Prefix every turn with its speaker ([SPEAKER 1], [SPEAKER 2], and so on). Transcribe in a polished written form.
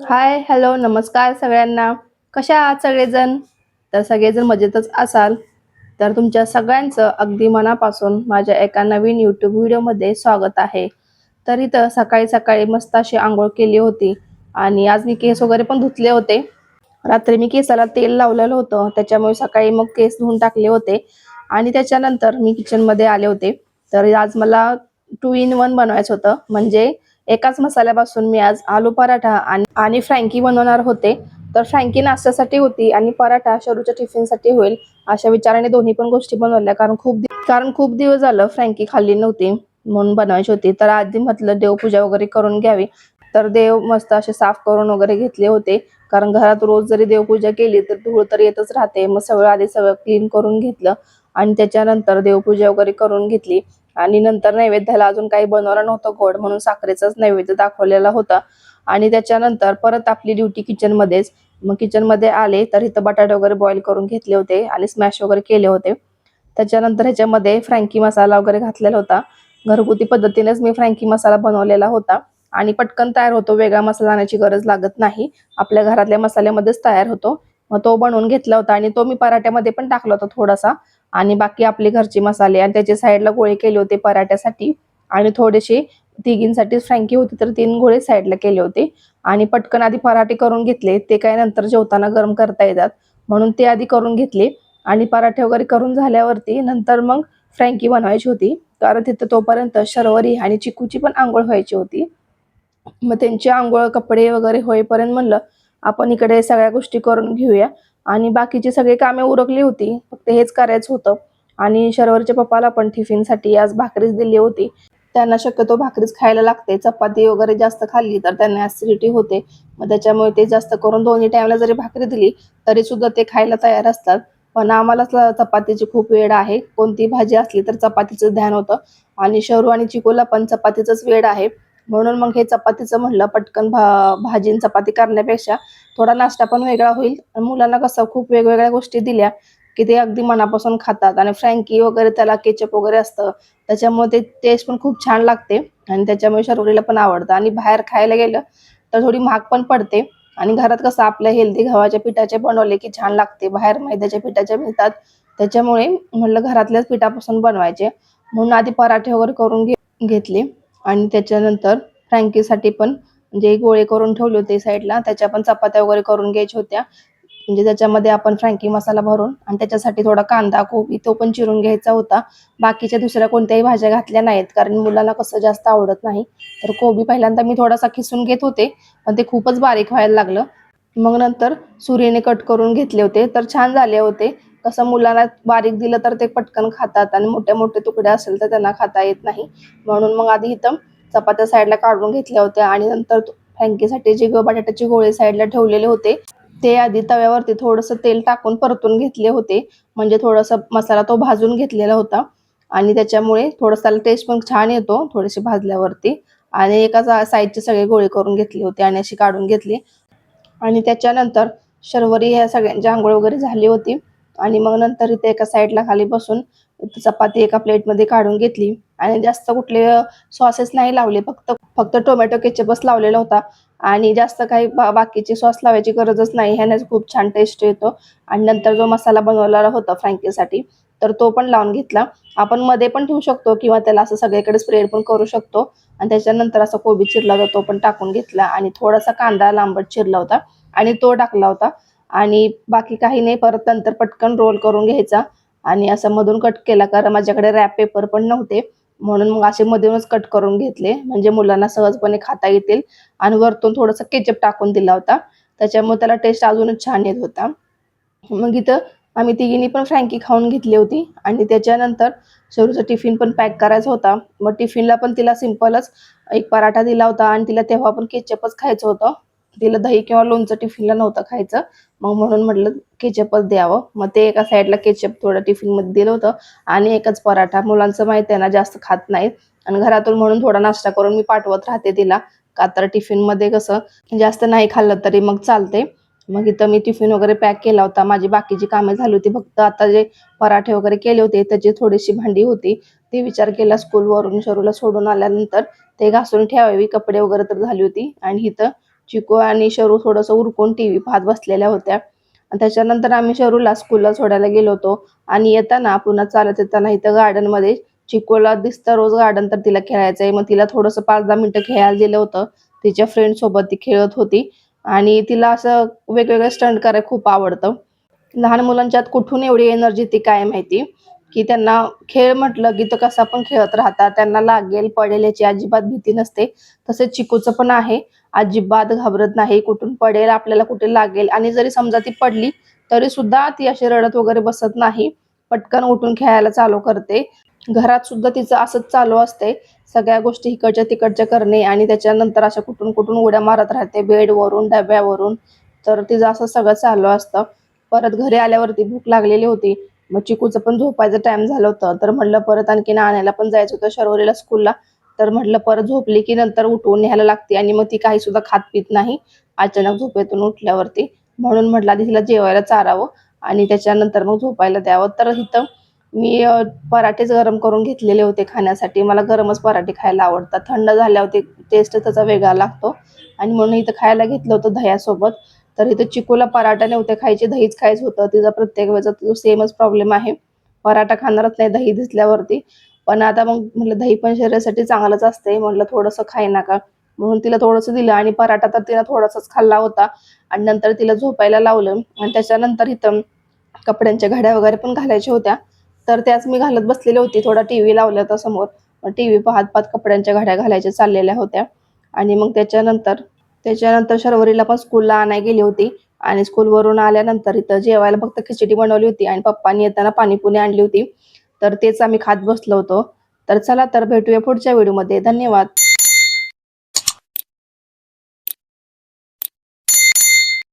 [SPEAKER 1] हाय, hello, नमस्कार सगळ्यांना. कशा आहात सगळेजण? तर सगळेजण मजेतच असाल. तर तुमच्या सगळ्यांचं अगदी मनापासून माझ्या एका नवीन YouTube व्हिडिओमध्ये स्वागत आहे. तर इथं सकाळी-सकाळी मस्त अशी अंघोळ केली होती आणि आज मी केस वगैरे पण धुतले होते. रात्री मी केसाला तेल लावलेलं होतं, त्याच्यामुळे सकाळी मग केस धुवून टाकले होते आणि त्याच्यानंतर मी किचनमध्ये आले होते. तर आज मला 2 इन 1 बनवायचं होतं. म्हणजे एकाच मसाल्यापासून मी आज आलू पराठा आणि फ्रँकी बनवणार होते. तर फ्रँकी नाश्त्यासाठी होती आणि पराठा शरूच्या टिफिनसाठी होईल अशा विचाराने दोन्ही पण गोष्टी बनवल्या. कारण खूप दिवस झालं फ्रँकी खाल्ली नव्हती म्हणून बनवायची होती. तर आधी म्हटलं देवपूजा वगैरे करून घ्यावी. तर देव मस्त असे साफ करून वगैरे घेतले होते. कारण घरात रोज जरी देवपूजा केली तर धूळ तर येतच राहते. मग सगळं क्लीन करून घेतलं आणि त्याच्यानंतर देवपूजा वगैरे करून घेतली आणि नंतर नैवेद्याला अजून काही बनवलं नव्हतं गोड म्हणून साखरेचाच नैवेद्य दाखवलेला होता. आणि त्याच्यानंतर परत आपली ड्युटी किचनमध्येच. मग किचनमध्ये आले तर इथं बटाटे वगैरे बॉईल करून घेतले होते आणि स्मॅश वगैरे केले होते. त्याच्यानंतर ह्याच्यामध्ये फ्रँकी मसाला वगैरे घातलेला होता. घरगुती पद्धतीनेच मी फ्रँकी मसाला बनवलेला होता आणि पटकन तयार होतो. वेगळा मसाला आणायची गरज लागत नाही. आपल्या घरातल्या मसाल्यामध्येच तयार होतो. मग तो बनवून घेतला होता आणि तो मी पराठ्यामध्ये पण टाकला होता थोडासा आणि बाकी आपले घरचे मसाले आणि त्याचे साईडला गोळे केले होते पराठ्यासाठी आणि थोडेसे तिघींसाठी फ्रँकी होती तर 3 गोळे साईडला केले होते आणि पटकन आधी पराठे करून घेतले. ते काय नंतर जेवताना गरम करता येतात म्हणून ते आधी करून घेतले आणि पराठे वगैरे करून झाल्यावरती नंतर मग फ्रँकी बनवायची होती. कारण तिथं तोपर्यंत शर्वरी आणि चिकूची पण अंघोळ व्हायची होती. मग त्यांची अंघोळ, कपडे वगैरे होईपर्यंत म्हणलं आपण इकडे सगळ्या गोष्टी करून घेऊया आणि बाकीची सगळी कामे उरकली होती. फक्त हेच करायचं होतं आणि शर्वरीच्या पप्पाला पण टिफिनसाठी आज भाकरीच दिली होती. त्यांना शक्यतो भाकरीच खायला लागते. चपाती वगैरे जास्त खाल्ली तर त्यांना ॲसिडिटी होते. मग त्याच्यामुळे ते जास्त करून दोन्ही टाईमला जरी भाकरी दिली तरी सुद्धा ते खायला तयार असतात. पण आम्हालाच चपातीची खूप वेळ आहे. कोणती भाजी असली तर चपातीचं ध्यान होतं आणि शरू आणि चिकूला पण चपातीचंच वेळ आहे. म्हणून मग हे चपातीचं म्हणलं पटकन भाजी आणि चपाती करण्यापेक्षा थोडा नाश्ता पण वेगळा होईल. आणि मुलांना कसं खूप वेगवेगळ्या गोष्टी दिल्या की ते अगदी मनापासून खातात आणि फ्रँकी वगैरे त्याला केचप वगैरे असतं. त्याच्यामुळे ते टेस्ट पण खूप छान लागते आणि त्याच्यामुळे शर्वरीला पण आवडतं आणि बाहेर खायला गेलं तर थोडी महाग पण पडते आणि घरात कसं आपल्या हेल्दी गव्हाच्या पिठाचे बनवले की छान लागते. बाहेर मैद्याच्या पिठाचे मिळतात. त्याच्यामुळे म्हटलं घरातल्याच पिठापासून बनवायचे म्हणून आधी पराठे वगैरे करून घेतले आणि त्याच्यानंतर फ्रँकीसाठी पण जे गोळे करून ठेवले होते साईडला त्याच्या पण चपात्या वगैरे करून घ्यायच्या होत्या. म्हणजे त्याच्यामध्ये आपण फ्रँकी मसाला भरून आणि त्याच्यासाठी थोडा कांदा, कोबी तो पण चिरून घ्यायचा होता. बाकीच्या दुसऱ्या कोणत्याही भाज्या घातल्या नाहीत कारण मुलांना कसं जास्त आवडत नाही. तर कोबी पहिल्यांदा मी थोडासा किसून घेत होते पण ते खूपच बारीक व्हायला लागलं. मग नंतर सुरीने कट करून घेतले होते तर छान झाले होते. कसं मुलांना बारीक दिलं तर ते पटकन खातात आणि मोठे-मोठे तुकडे असेल तर त्यांना खाता येत नाही. म्हणून मग आधी इथं चपात्या साईडला काढून घेतल्या होत्या आणि नंतर फ्रँकीसाठी जे बटाट्याचे गोळे साईडला ठेवलेले होते ते आधी तव्यावरती थोडंसं तेल टाकून परतून घेतले होते. म्हणजे थोडासा मसाला तो भाजून घेतलेला होता आणि त्याच्यामुळे थोडंसं त्याला टेस्ट पण छान येतो थोडेसे भाजल्यावरती आणि एका साईडचे सगळे गोळे करून घेतले होते आणि अशी काढून घेतली आणि त्याच्यानंतर शर्वरी ह्या सगळ्यांची अंघोळ वगैरे झाली होती आणि मग नंतर इथे एका साईडला खाली बसून चपाती एका प्लेटमध्ये काढून घेतली आणि जास्त कुठले सॉसेस नाही लावले. फक्त फक्त टोमॅटो केचपच लावलेला होता आणि जास्त काही बाकीचे सॉस लावायची गरजच नाही. ह्यानेच खूप छान टेस्ट येतो आणि नंतर जो मसाला बनवलेला होता फ्रँकीसाठी तर तो पण लावून घेतला. आपण मध्ये पण ठेवू शकतो किंवा त्याला असं सगळीकडे स्प्रेड पण करू शकतो आणि त्याच्यानंतर असा कोबी चिरला होता तो पण टाकून घेतला आणि थोडासा कांदा लांबट चिरला होता आणि तो टाकला होता आणि बाकी काही नाही. परत नंतर पटकन रोल करून घ्यायचा आणि असं मधून कट केला कारण माझ्याकडे रॅप पेपर पण नव्हते म्हणून मग असे मधूनच कट करून घेतले म्हणजे मुलांना सहजपणे खाता येतील आणि वरतून थोडंसं केचप टाकून दिला होता. त्याच्यामुळे त्याला टेस्ट अजूनच छान येत होता. मग इथं आम्ही तिघींनी पण फ्रँकी खाऊन घेतली होती आणि त्याच्यानंतर शरूचा टिफिन पण पॅक करायचा होता. मग टिफिनला पण तिला सिंपलच एक पराठा दिला होता आणि तिला तेव्हा पण केचपच खायचं होतं. तिला दही किंवा लोणचं टिफिनला नव्हतं खायचं. मग म्हणून म्हटलं केचपच द्यावं. मग ते एका साईडला केचप थोडं टिफिनमध्ये दिलं होतं आणि एकच पराठा. मुलांचं माहिती आहे ना जास्त खात नाहीत आणि घरातून म्हणून थोडा नाश्ता करून मी पाठवत राहते तिला. का तर टिफिनमध्ये कसं जास्त नाही खाल्लं तरी मग चालते. मग इथं मी टिफिन वगैरे पॅक केला होता. माझी बाकीची कामे झाली होती. फक्त आता जे पराठे वगैरे केले होते त्याची थोडीशी भांडी होती. ते विचार केला स्कूलवरून शरूला सोडून आल्यानंतर ते घासून ठेवावी. कपडे वगैरे तर झाली होती आणि इथं चिकू आणि शरू थोडंसं उरकून टीव्ही पाहत बसलेल्या होत्या. आणि त्याच्यानंतर आम्ही शरूला स्कूलला सोडायला गेलो होतो आणि येताना पुन्हा चालत येताना इथं गार्डनमध्ये चिकूला दिसतं रोज गार्डन, तर तिला खेळायचं आहे. मग तिला थोडंसं 5-10 मिनिटं खेळायला दिलं होतं. तिच्या फ्रेंडसोबत ती खेळत होती आणि तिला असं वेगवेगळे स्टंट करायला खूप आवडतं. लहान मुलांच्यात कुठून एवढी एनर्जी ती काय माहिती, की त्यांना खेळ म्हटलं की तो कसा पण खेळत राहतात. त्यांना लागेल, पडेल याची अजिबात भीती नसते. तसेच चिकूचं पण आहे. अजिबात घाबरत नाही. कुठून पडेल, आपल्याला कुठे लागेल आणि जरी समजा ती पडली, तरी सुद्धा ती अशी रडत वगैरे बसत नाही. पटकन उठून खेळायला चालू करते. घरात सुद्धा तिचं असंच चालू असते. सगळ्या गोष्टी इकडच्या-तिकडच्या करणे आणि त्याच्यानंतर अशा कुठून-कुठून उड्या मारत राहते बेडवरून, डब्यावरून. तर तिचं असं सगळं चालू असतं. परत घरी आल्यावरती भूक लागलेली होती. मग चिकूचं पण झोपायचं टाईम झालं होतं. तर म्हटलं परत आणखीन आणायला पण जायचं होतं शर्वरीला स्कूलला. तर म्हटलं परत झोपली की नंतर उठवून न्यायला लागते आणि मग ती काही सुद्धा खात-पीत नाही अचानक झोपेतून उठल्यावरती. म्हणून म्हटलं आधी तिला जेवायला चारावं आणि त्याच्यानंतर मग झोपायला द्यावं. तर इथं मी पराठेच गरम करून घेतलेले होते खाण्यासाठी. मला गरमच पराठे खायला आवडतात. थंड झाल्यावरती टेस्ट त्याचा वेगळा लागतो आणि म्हणून इथं खायला घेतलं होतं दह्यासोबत. तर इथं चिकूला पराठा नव्हते खायचे, दहीच खायचं होतं. तिचा प्रत्येक वेळेचा तो सेमच प्रॉब्लेम आहे. पराठा खाणारच नाही दही दिसल्यावरती. पण आता मग म्हटलं दही पण शरीरासाठी चांगलंच असते. म्हटलं थोडंसं खाई नका. म्हणून तिला थोडंसं दिलं आणि पराठा तर तिनं थोडासाच खाल्ला होता आणि नंतर तिला झोपायला लावलं आणि त्याच्यानंतर इथं कपड्यांच्या घड्या वगैरे पण घालायच्या होत्या. तर त्याच मी घालत बसलेली होती. थोडा टीव्ही लावला होता समोर. टीव्ही पाहत-पाहत कपड्यांच्या घड्या घालायच्या चाललेल्या होत्या आणि मग त्याच्यानंतर शर्वरीला पण स्कूलला आणायला गेली होती आणि स्कूलवरून आल्यानंतर इथं जेवायला फक्त खिचडी बनवली होती आणि पप्पांनी येताना पाणीपुरी आणली होती. तर तेच आम्ही खात बसलो होतो. तर चला तर भेटूया पुढच्या व्हिडिओमध्ये. धन्यवाद.